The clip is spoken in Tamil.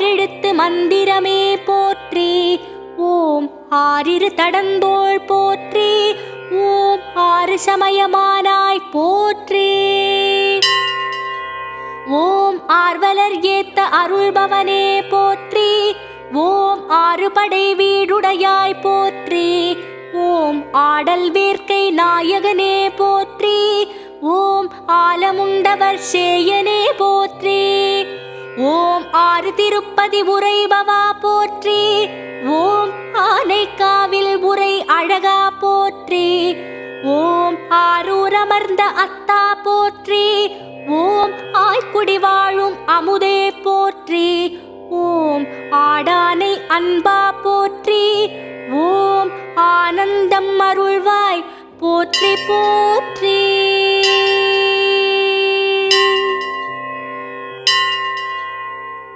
ஆறெழுத்து மந்திரமே போற்றி. ஓம் ஆறிரு தடந்தோள் போற்றி. ஓம் ஆறு சமயமானாய் போற்றி. ஓம் ஆர்வலர் ஏத்த அருள்பவனே போற்றி. ஓம் ஆறு படை வீடுடையாய் போற்றி. ஓம் ஆடல் வேர்க்கை நாயகனே போற்றி. ஓம் ஆலமுண்டவர் சேயனே போற்றி. ஓம் ஆறு திருப்பதி உரைபவா போற்றி. ஓம் ஆனைக்காவில் உரை அழகா போற்றி. ஓம் ஆரூர் அமர்ந்த அத்தா போற்றி. ஓம் ஆய்க்குடி வாழும் அமுதே போற்றி. ஓம் ஆடானை அன்பா போற்றி. ஓம் ஆனந்தம் அருள்வாய் போற்றி போற்றி.